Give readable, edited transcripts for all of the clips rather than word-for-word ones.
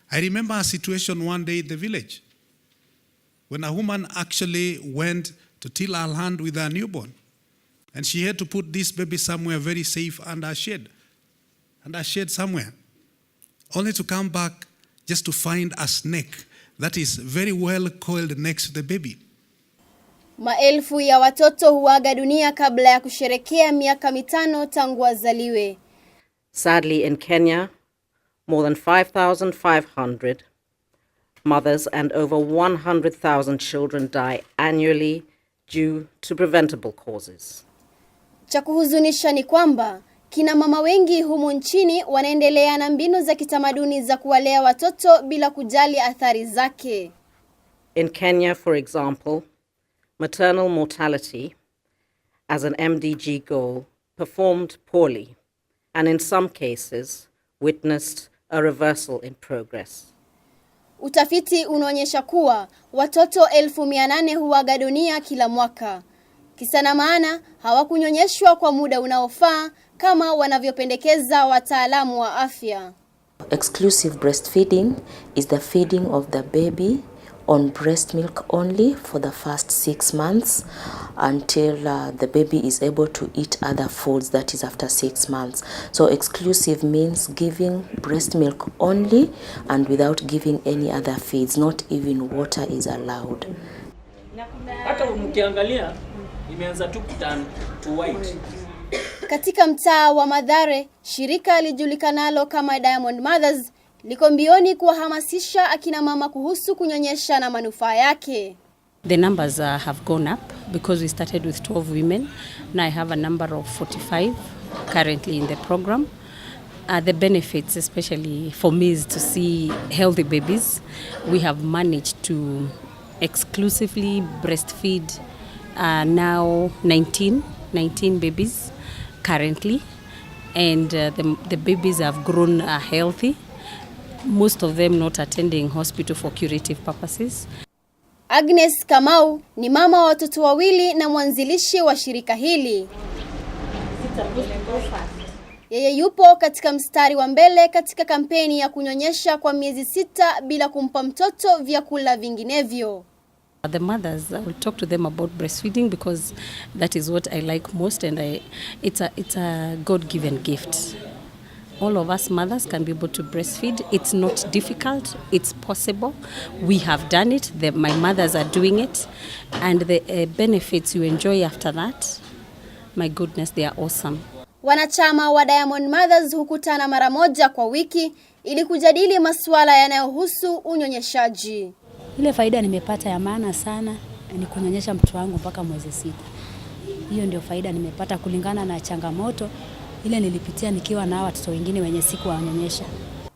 I remember a situation one day in the village when a woman actually went to till her land with her newborn, and she had to put this baby somewhere very safe under a shade somewhere, only to come back just to find a snake that is very well coiled next to the baby. Maelfu ya watoto huaga dunia kabla ya kusherekea miaka 5 tangu wazaliwe. Sadly, in Kenya, more than 5,500 mothers and over 100,000 children die annually due to preventable causes. Cha kuhuzunisha ni kwamba kina mama wengi humu nchini wanaendelea na mbinu za kitamaduni za kuwalea watoto bila kujali athari zake. In Kenya, for example, maternal mortality as an MDG goal performed poorly and in some cases witnessed a reversal in progress. Utafiti unaonyesha kuwa watoto 800,000 huaga dunia kila mwaka. Kisa na maana hawakunyonyeshwa kwa muda unaofaa kama wanavyopendekeza wataalamu wa afya. Exclusive breastfeeding is the feeding of the baby on breast milk only for the first 6 months until the baby is able to eat other foods, that is after 6 months. So exclusive means giving breast milk only and without giving any other feeds, not even water is allowed. Hata mkiangalia imeanza tu kuturn to white. Katika mtaa wa Mathare, shirika lijulikanalo kama Diamond Mothers liko mbioni kuwahamasisha akina mama kuhusu kunyonyesha na manufaa yake. The numbers have gone up because we started with 12 women. Now I have a number of 45 currently in the program. The benefits, especially for me, is to see healthy babies. We have managed to exclusively breastfeed now 19 babies currently, and the babies have grown healthy. Most of them not attending hospital for curative purposes. Agnes Kamau ni mama wa watoto wawili na mwanzilishi wa shirika hili. Yeye yupo katika mstari wa mbele katika kampeni ya kunyonyesha kwa miezi 6 bila kumpa mtoto vyakula vinginevyo. The mothers, I will talk to them about breastfeeding because that is what I like most, and it's a God-given gift. All of us mothers can be able to breastfeed. It's not difficult. It's possible. We have done it. My mothers are doing it. And the benefits you enjoy after that, my goodness, they are awesome. Wanachama wa Diamond Mothers hukutana mara moja kwa wiki ili kujadili masuala yanayohusu unyonyeshaji. Ile faida nimepata ya maana sana ni kunyonyesha mtoto wangu mpaka mwezi 6. Hiyo ndio faida nimepata kulingana na changamoto ile nilipitia nikiwa na watoto wengine wenye siku wanyonyesha.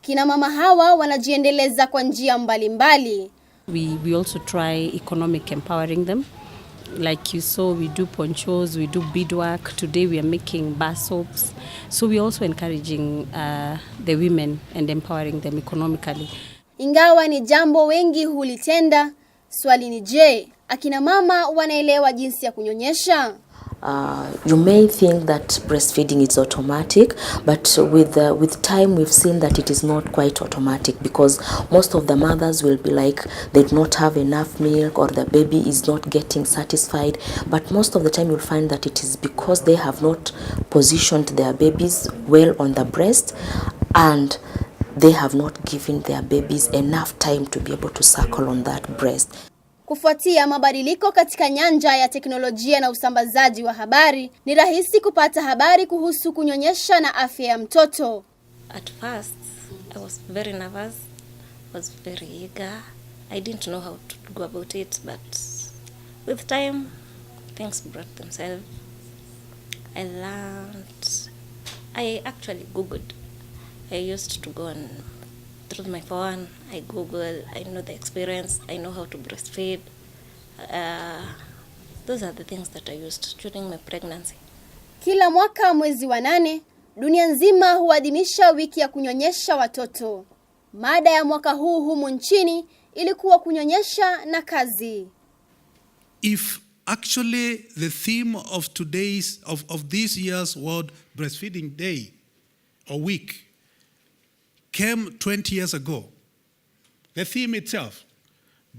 Kina mama hawa wanajiendeleza kwa njia mbalimbali. We also try economic empowering them. Like you saw, we do ponchos, we do beadwork. Today we are making bar soaps. So we also encouraging the women and empowering them economically. Ingawa ni jambo wengi hulitenda, swali ni je, akina mama wanaelewa jinsi ya kunyonyesha? You may think that breastfeeding is automatic, but with time we've seen that it is not quite automatic, because most of the mothers will be like they do not have enough milk or the baby is not getting satisfied. But most of the time you'll find that it is because they have not positioned their babies well on the breast, and they have not given their babies enough time to be able to suckle on that breast. Kufuatia mabadiliko katika nyanja ya teknolojia na usambazaji wa habari, ni rahisi kupata habari kuhusu kunyonyesha na afya ya mtoto. At first, I was very nervous, was very eager. I didn't know how to go about it, but with time, things brought themselves. I learned. I actually Googled. I used to go on through my phone. I Google. I know the experience. I know how to breastfeed. Those are the things that I used during my pregnancy. Kila mwaka mwezi wa 8, dunia nzima huadhimisha wiki ya kunyonyesha watoto. Mada ya mwaka huu humu nchini ilikuwa kunyonyesha na kazi. If actually the theme of this year's World Breastfeeding Day or week came 20 years ago, the theme itself,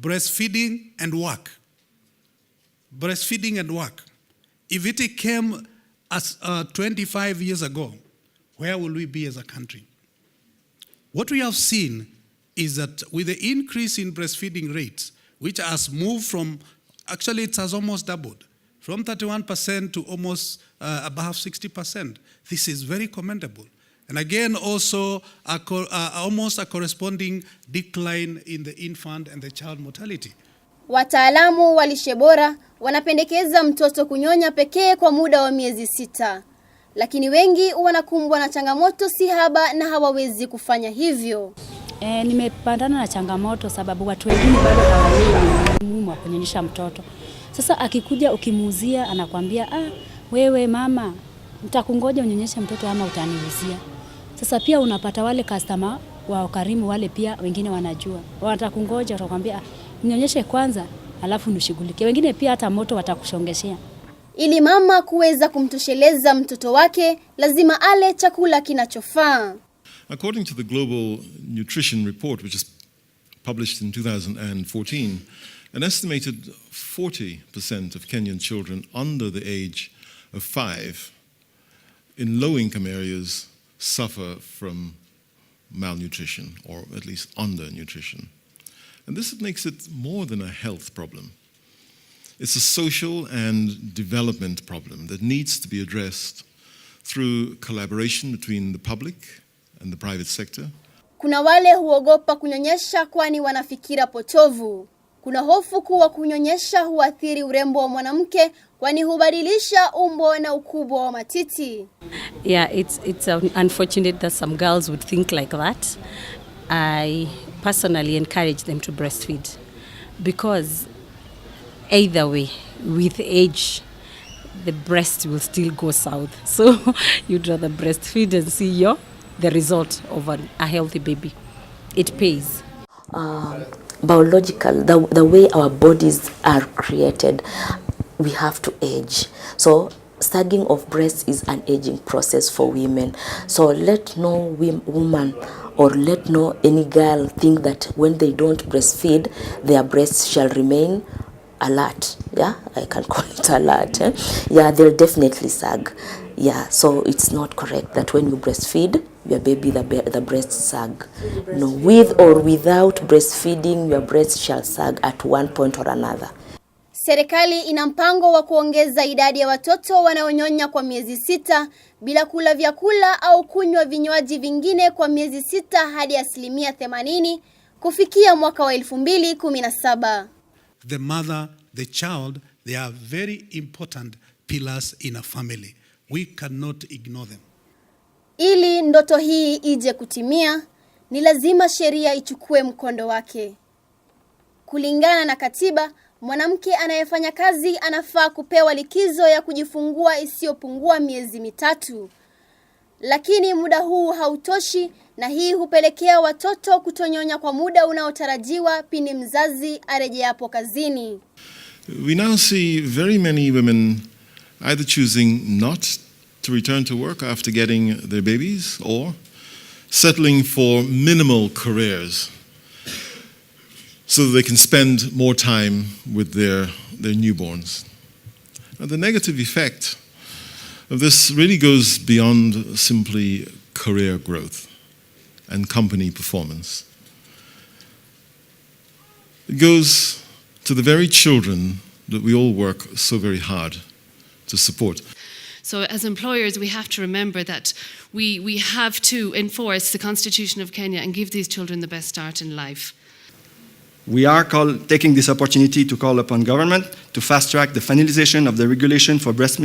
breastfeeding and work. Breastfeeding and work. If it came as 25 years ago, where will we be as a country? What we have seen is that with the increase in breastfeeding rates, which has moved from, actually it has almost doubled, from 31% to almost above 60%. This is very commendable. And again, also almost a corresponding decline in the infant and the child mortality. Wataalamu wa lishe bora wanapendekeza mtoto kunyonya pekee kwa muda wa miezi 6. Lakini wengi wanakumbwa na changamoto si haba na hawawezi kufanya hivyo. Nimepandana na changamoto sababu watu wengine bado hawaelewi umuhimu wa kunyonyesha mtoto. Sasa akikuja ukimuuzia anakuambia, wewe mama, nitakungoja unyonyeshe mtoto ama utaniuzia. Sasa pia unapata wale customer wa ukarimu wale pia wengine wanajua. Watakungoja watakwambia, ninyonyeshe kwanza alafu nishughulikie. Wengine pia hata moto watakushongeshea. Ili mama kuweza kumtosheleza mtoto wake, lazima ale chakula kinachofaa. According to the Global Nutrition Report, which is published in 2014, an estimated 40% of Kenyan children under the age of 5 in low-income areas suffer from malnutrition, or at least undernutrition. And this makes it more than a health problem. It's a social and development problem that needs to be addressed through collaboration between the public and the private sector. Kuna wale huogopa kunyonyesha kwani wanafikira potovu. Kuna hofu kuwa kunyonyesha huathiri urembo wa mwanamke kwani hubadilisha umbo na ukubwa wa matiti. Yeah, it's unfortunate that some girls would think like that. I personally encourage them to breastfeed because either way, with age, the breast will still go south. So you'd rather breastfeed and see the result of a healthy baby. It pays. Biological, the way our bodies are created, we have to age. So sagging of breasts is an aging process for women. So let no woman or let no any girl think that when they don't breastfeed, their breasts shall remain alert. Yeah, I can call it alert. Yeah, they'll definitely sag. Yeah, so it's not correct that when you breastfeed, your baby, the breasts sag. No, with or without breastfeeding, your breasts shall sag at one point or another. Serikali ina mpango wa kuongeza idadi ya watoto wanaonyonya kwa miezi 6 bila kula vyakula au kunywa vinywaji vingine kwa miezi 6 hadi 80% kufikia mwaka wa 2017. The mother, the child, they are very important pillars in a family. We cannot ignore them. Ili ndoto hii ije kutimia, ni lazima sheria ichukue mkondo wake. Kulingana na katiba, mwanamke anayefanya kazi anafaa kupewa likizo ya kujifungua isiyopungua miezi 3. Lakini muda huu hautoshi na hii hupelekea watoto kutonyonya kwa muda unaotarajiwa pindi mzazi arejeapo kazini. We now see very many women either choosing not to return to work after getting their babies or settling for minimal careers so that they can spend more time with their newborns. Now, the negative effect of this really goes beyond simply career growth and company performance. It goes to the very children that we all work so very hard to support. So as employers, we have to remember that we have to enforce the Constitution of Kenya and give these children the best start in life. We are taking this opportunity to call upon government to fast-track the finalization of the regulation for Breast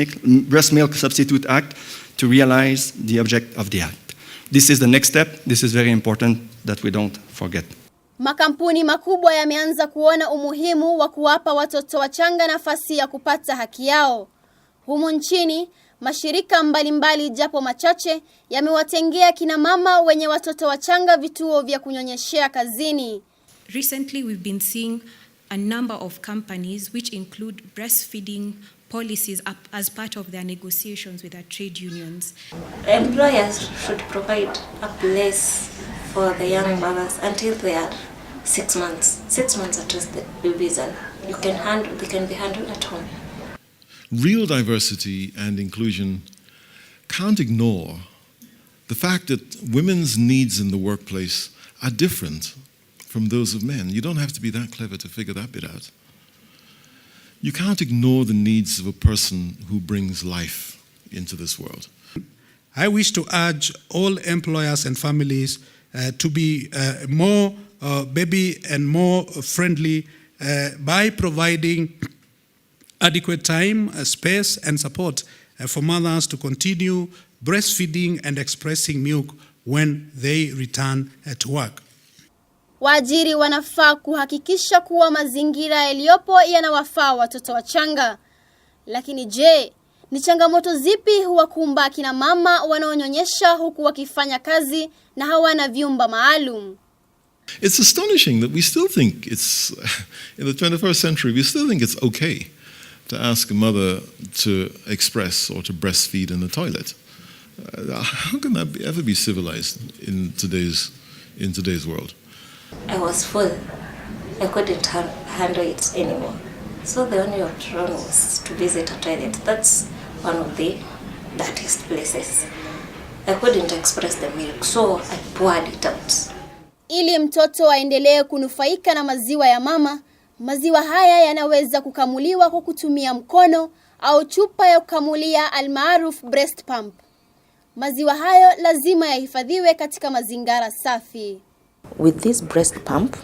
Milk Substitute Act to realize the object of the act. This is the next step. This is very important that we don't forget. Makampuni makubwa yameanza kuona umuhimu wa kuwapa watoto wachanga nafasi ya kupata haki yao. Humu nchini, mashirika mbalimbali japo machache yamewatengea kina mama wenye watoto wachanga vituo vya kunyonyeshea kazini. Recently, we've been seeing a number of companies which include breastfeeding policies as part of their negotiations with their trade unions. Employers should provide a place for the young mothers until they are 6 months. 6 months at least the babies and they can be handled at home. Real diversity and inclusion can't ignore the fact that women's needs in the workplace are different from those of men. You don't have to be that clever to figure that bit out. You can't ignore the needs of a person who brings life into this world. I wish to urge all employers and families to be more baby and more friendly by providing adequate time, space and support for mothers to continue breastfeeding and expressing milk when they return to work. Waajiri wanafaa kuhakikisha kuwa mazingira yaliyopo yanawafaa watoto wachanga. Lakini je, ni changamoto zipi huwakumba kina mama wanaonyonyesha huku wakifanya kazi na hawana vyumba maalum? It's astonishing that we still think it's, in the 21st century, we still think it's okay to ask a mother to express or to breastfeed in the toilet. How can that ever be civilized in today's world? I was full. I couldn't handle it anymore. So the only option was to visit a toilet. That's one of the dirtiest places. I couldn't express the milk, so I poured it out. Ili mtoto aendelee kunufaika na maziwa ya mama, maziwa haya yanaweza kukamuliwa kwa kutumia mkono au chupa ya kukamulia almaarufu breast pump. Maziwa hayo lazima yahifadhiwe katika mazingira safi. With this breast pump,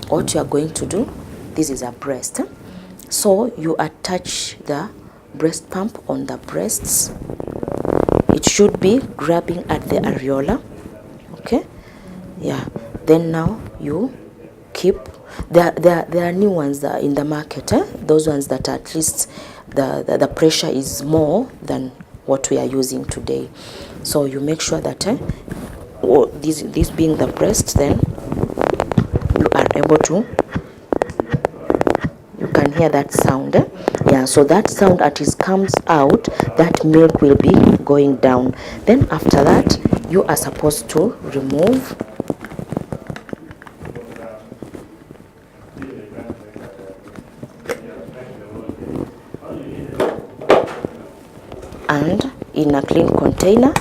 what you are going to do, this is a breast. So you attach the breast pump on the breasts. It should be grabbing at the areola. Okay? Yeah. Then now you keep, there are new ones that are in the market. Those ones that at least the pressure is more than what we are using today. So you make sure that this being the breast, then you are able to, you can hear that sound. Yeah, so that sound as it comes out, that milk will be going down. Then after that, you are supposed to remove and in a clean container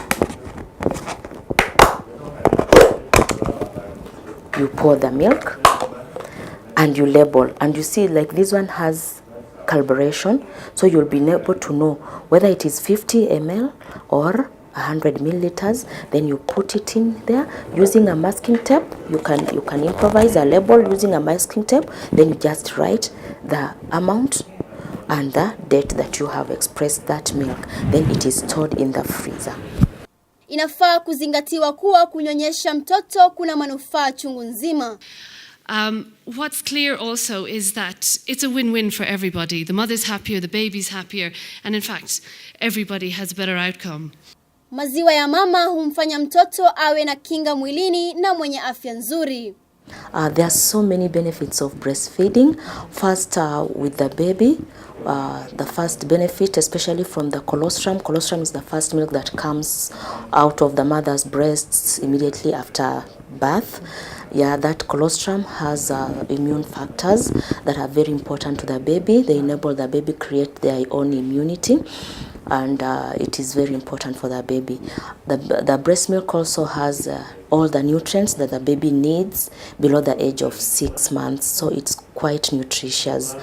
you pour the milk and you label, and you see like this one has calibration, so you'll be able to know whether it is 50 ml or 100 milliliters. Then you put it in there using a masking tape. You can improvise a label using a masking tape. Then you just write the amount and the date that you have expressed that milk. Then it is stored in the freezer. Inafaa kuzingatiwa kuwa kunyonyesha mtoto kuna manufaa chungu nzima. What's clear also is that it's a win-win for everybody. The mother's happier, the baby's happier, and in fact, everybody has a better outcome. Maziwa ya mama humfanya mtoto awe na kinga mwilini na mwenye afya nzuri. There are so many benefits of breastfeeding. First, with the baby, the first benefit, especially from the colostrum. Colostrum is the first milk that comes out of the mother's breasts immediately after birth. Yeah, that colostrum has immune factors that are very important to the baby. They enable the baby create their own immunity, and it is very important for the baby. The breast milk also has all the nutrients that the baby needs below the age of 6 months, so it's quite nutritious.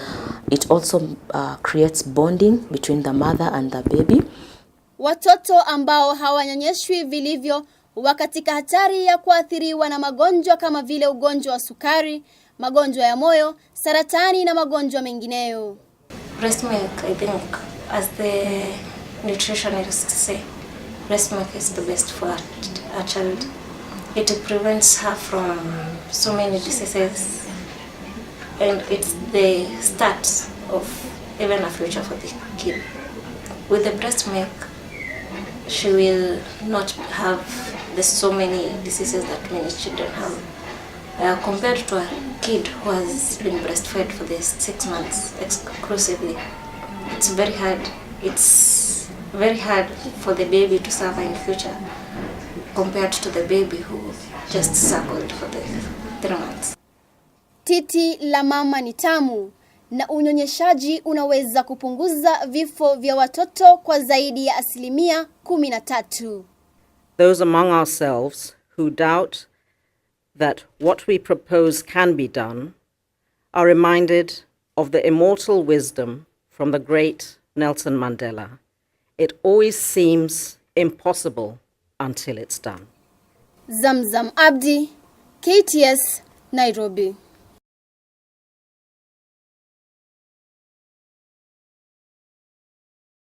It also creates bonding between the mother and the baby. Watoto ambao hawanyonyeshwi vilivyo huwa katika hatari ya kuathiriwa na magonjwa kama vile ugonjwa wa sukari, magonjwa ya moyo, saratani na magonjwa mengineyo. Breast milk, I think, as the nutritionists say, breast milk is the best for a child. It prevents her from so many diseases, and it's the start of even a future for the kid. With the breast milk, she will not have so many diseases that many children have. Compared to a kid who has been breastfed for the 6 months exclusively, it's very hard. It's very hard for the baby to survive in future compared to the baby who just suckled for the 3 months. Titi la mama ni tamu, na unyonyeshaji unaweza kupunguza vifo vya watoto kwa zaidi ya 13%. Those among ourselves who doubt that what we propose can be done are reminded of the immortal wisdom from the great Nelson Mandela. It always seems impossible until it's done. Zamzam Abdi, KTS, Nairobi.